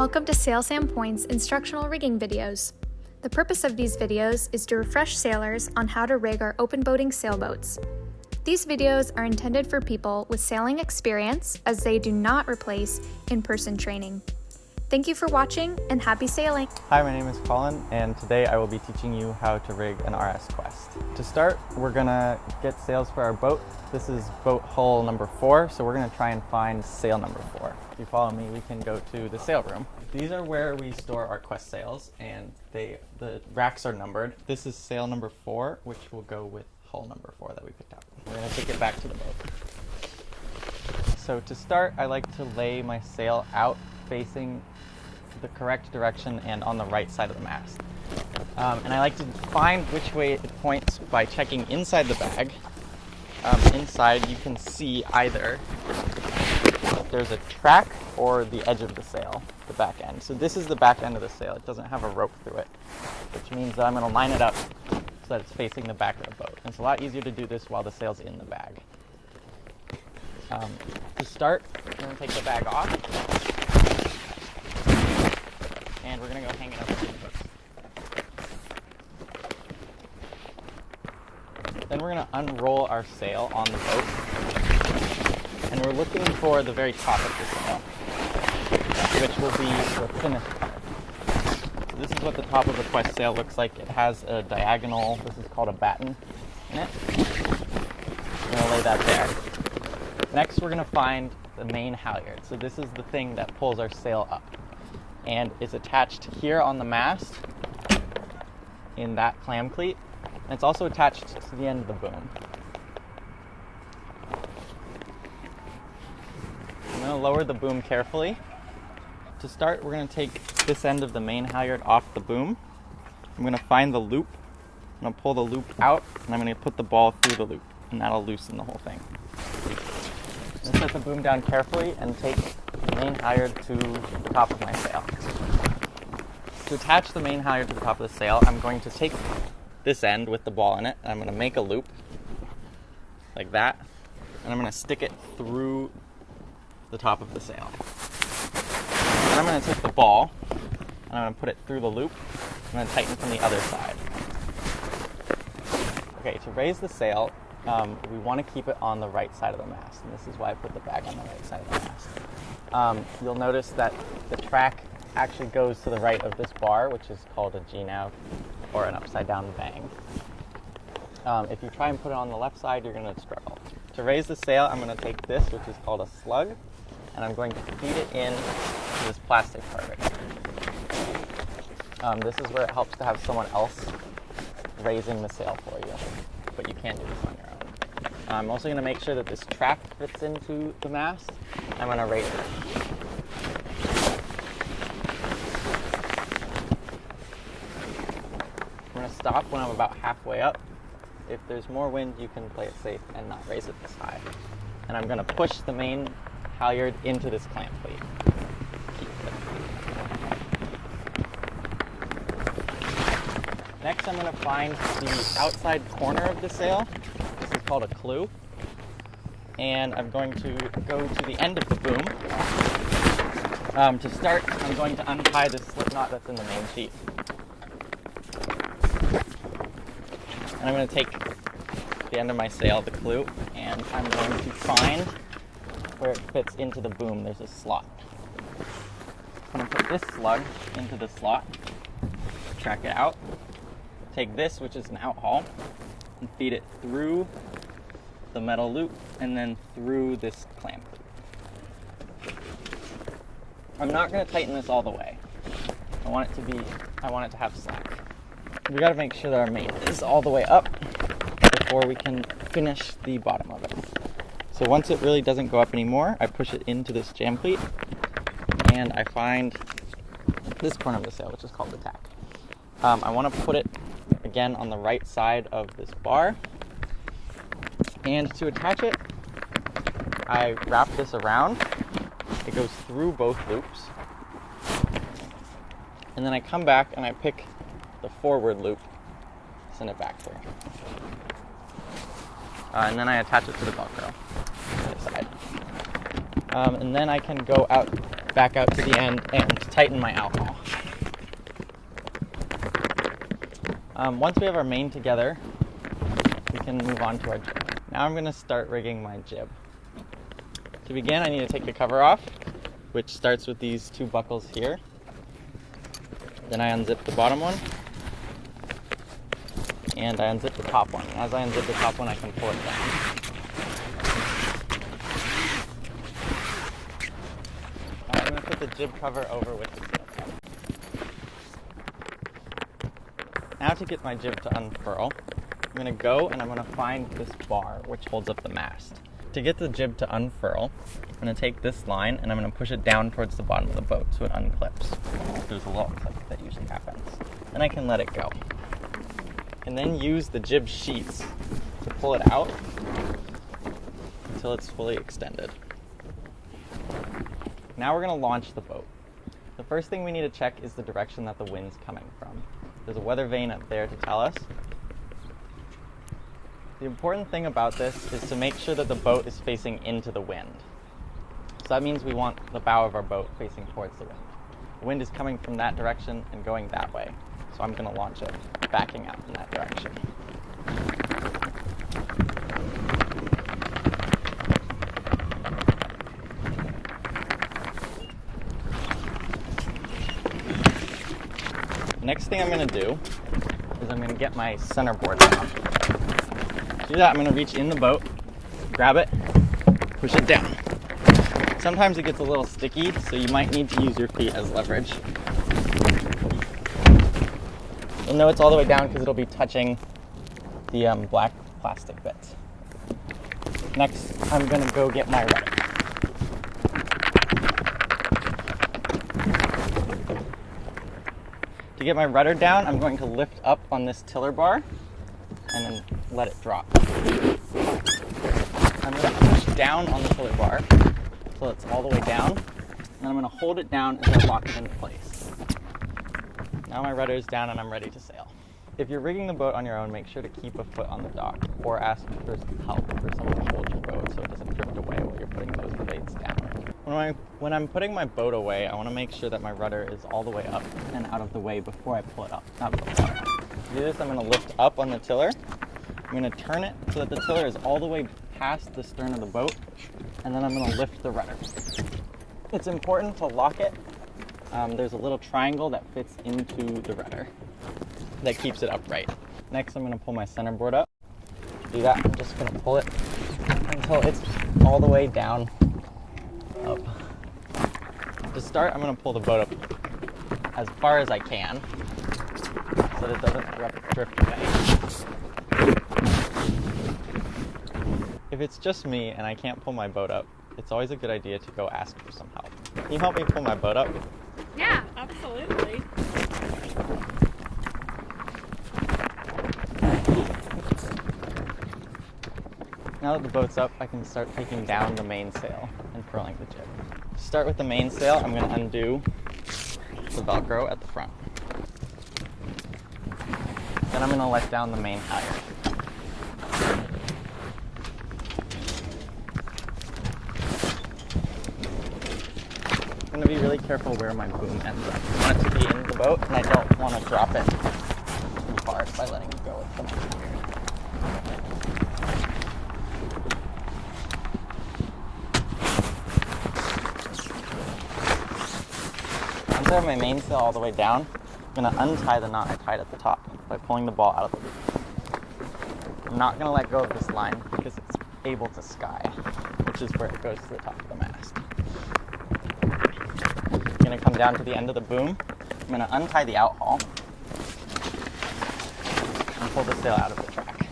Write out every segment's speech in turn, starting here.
Welcome to Sail Sam Point's instructional rigging videos. The purpose of these videos is to refresh sailors on how to rig our open boating sailboats. These videos are intended for people with sailing experience, as they do not replace in-person training. Thank you for watching and happy sailing! Hi, my name is Colin, and today I will be teaching you how to rig an RS Quest. To start, we're gonna get sails for our boat. This is boat hull number 4, so we're gonna try and find sail number 4. If you follow me, we can go to the sail room. These are where we store our Quest sails, and the racks are numbered. This is sail number 4, which will go with hull number 4 that we picked up. We're gonna take it back to the boat. So to start, I like to lay my sail out facing the correct direction and on the right side of the mast. And I like to find which way it points by checking inside the bag. Inside you can see either if there's a track or the edge of the sail, the back end. So this is the back end of the sail. It doesn't have a rope through it, which means that I'm going to line it up so that it's facing the back of the boat. And it's a lot easier to do this while the sail's in the bag. To start, we're going to take the bag off. And we're going to go hang it up in the boat. Then we're going to unroll our sail on the boat. And we're looking for the very top of the sail, which will be the thinnest part. So this is what the top of the Quest sail looks like. It has a diagonal, this is called a batten, in it. We're going to lay that there. Next, we're going to find the main halyard. So this is the thing that pulls our sail up. And it's attached here on the mast in that clam cleat, and it's also attached to the end of the boom. I'm going to lower the boom carefully. To start, we're going to take this end of the main halyard off the boom. I'm going to find the loop. I'm going to pull the loop out, and I'm going to put the ball through the loop, and that'll loosen the whole thing. I'm going to set the boom down carefully and take the main halyard to the top of my sail. To attach the main halyard to the top of the sail, I'm going to take this end with the ball in it, and I'm going to make a loop like that, and I'm going to stick it through the top of the sail. Then I'm going to take the ball, and I'm going to put it through the loop, and then tighten from the other side. Okay, to raise the sail, we want to keep it on the right side of the mast, and this is why I put the bag on the right side of the mast. You'll notice that the track actually goes to the right of this bar, which is called a G-nav, or an upside down bang. If you try and put it on the left side, you're going to struggle. To raise the sail, I'm going to take this, which is called a slug, and I'm going to feed it in to this plastic part right here. This is where it helps to have someone else raising the sail for you, but you can't do this on your own. I'm also going to make sure that this track fits into the mast. I'm going to raise it. I'm going to stop when I'm about halfway up. If there's more wind, you can play it safe and not raise it this high. And I'm going to push the main halyard into this clam cleat. Next, I'm going to find the outside corner of the sail. This is called a clew. And I'm going to go to the end of the boom. To start, I'm going to untie this slip knot that's in the main sheet. And I'm going to take the end of my sail, the clew, and I'm going to find where it fits into the boom. There's a slot. I'm going to put this slug into the slot, track it out, take this, which is an out haul, and feed it through the metal loop and then through this clam. I'm not going to tighten this all the way. I want it to have slack. We got to make sure that our main is all the way up before we can finish the bottom of it. So once it really doesn't go up anymore, I push it into this jam cleat and I find this corner of the sail, which is called the tack. I want to put it again on the right side of this bar, and to attach it, I wrap this around. It goes through both loops, and then I come back and I pick the forward loop, send it back through, and then I attach it to the Velcro on the other side. And then I can go out back out to the end and tighten my outhaul. Once we have our main together, we can move on to our jib. Now I'm going to start rigging my jib. To begin, I need to take the cover off, which starts with these two buckles here. Then I unzip the bottom one, and I unzip the top one. As I unzip the top one, I can pull it down. I'm going to put the jib cover over with the sail cap. Now to get my jib to unfurl, I'm going to go and I'm going to find this bar which holds up the mast. To get the jib to unfurl, I'm going to take this line and I'm going to push it down towards the bottom of the boat so it unclips. There's a little clip that usually happens. Then I can let it go. And then use the jib sheets to pull it out until it's fully extended. Now we're going to launch the boat. The first thing we need to check is the direction that the wind's coming from. There's a weather vane up there to tell us. The important thing about this is to make sure that the boat is facing into the wind. So that means we want the bow of our boat facing towards the wind. The wind is coming from that direction and going that way. So I'm going to launch it backing out in that direction. Next thing I'm going to do is I'm going to get my centerboard down. To do that, I'm going to reach in the boat, grab it, push it down. Sometimes it gets a little sticky, so you might need to use your feet as leverage. You'll know it's all the way down because it'll be touching the black plastic bits. Next, I'm going to go get my rudder. To get my rudder down, I'm going to lift up on this tiller bar and then let it drop. I'm going to push down on the tiller bar so it's all the way down, and then I'm going to hold it down until I lock it into place. Now my rudder is down and I'm ready to sail. If you're rigging the boat on your own, make sure to keep a foot on the dock or ask for help for someone to hold your boat so it doesn't drift away while you're putting those blades down. When I'm putting my boat away, I want to make sure that my rudder is all the way up and out of the way before I pull it up. Not before. To do this, I'm going to lift up on the tiller. I'm going to turn it so that the tiller is all the way past the stern of the boat, and then I'm going to lift the rudder. It's important to lock it. There's a little triangle that fits into the rudder that keeps it upright. Next, I'm going to pull my centerboard up. To do that, I'm just going to pull it until it's all the way down up. To start, I'm going to pull the boat up as far as I can so that it doesn't drift away. If it's just me and I can't pull my boat up, it's always a good idea to go ask for some help. Can you help me pull my boat up? Yeah, absolutely. Now that the boat's up, I can start taking down the mainsail and furling the jib. To start with the mainsail, I'm going to undo the Velcro at the front. Then I'm going to let down the main halyard. I'm going to be really careful where my boom ends up. I want it to be in the boat, and I don't want to drop it too hard by letting it go with the main halyard. Once I have my mainsail all the way down, I'm going to untie the knot I tied at the top by pulling the ball out of the loop. I'm not going to let go of this line because it's able to sky, which is where it goes to the top of the mast. I'm going to come down to the end of the boom. I'm going to untie the outhaul and pull the sail out of the track.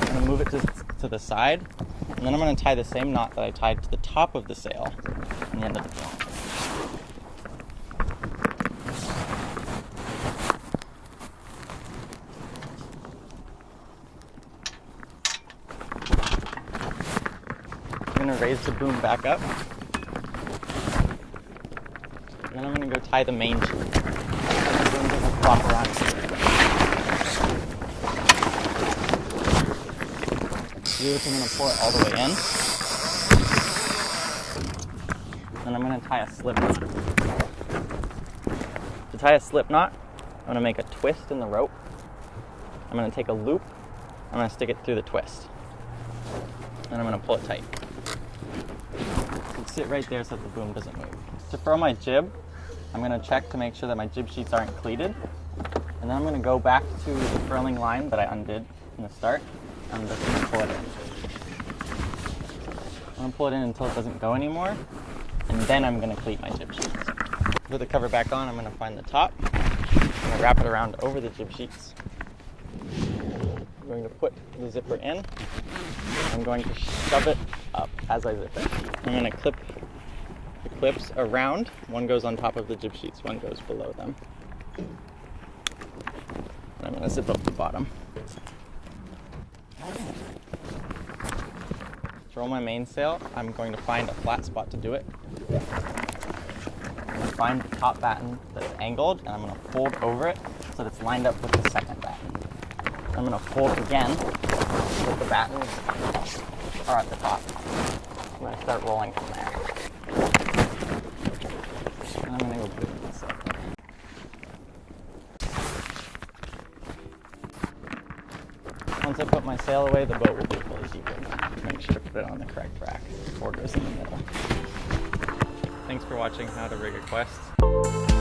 I'm going to move it to the side, and then I'm going to tie the same knot that I tied to the top of the sail on the end of the boom. I'm going to raise the boom back up, and then I'm going to go tie the main sheet. The boom doesn't flop around. To do this, I'm going to pull it all the way in. and I'm going to tie a slip knot. To tie a slip knot, I'm going to make a twist in the rope. I'm going to take a loop, I'm going to stick it through the twist, and I'm going to pull it tight. It'll sit right there so that the boom doesn't move. To furl my jib, I'm going to check to make sure that my jib sheets aren't cleated, and then I'm going to go back to the furling line that I undid in the start, and I'm just going to pull it in. I'm going to pull it in until it doesn't go anymore, and then I'm going to cleat my jib sheets. Put the cover back on, I'm going to find the top, I'm going to wrap it around over the jib sheets. I'm going to put the zipper in, I'm going to shove it up as I zip it. I'm going to clip the clips around, one goes on top of the jib sheets, one goes below them. And I'm going to zip up the bottom. To roll my mainsail, I'm going to find a flat spot to do it. I'm going to find the top batten that's angled, and I'm going to fold over it so that it's lined up with the second batten. I'm going to fold again so that the battens are at the top. I'm going to start rolling from there. And I'm going to go put it in the sail. Once I put my sail away, the boat will be fully seated. Make sure to put it on the correct rack. Oar goes in the middle. Thanks for watching How to Rig a Quest.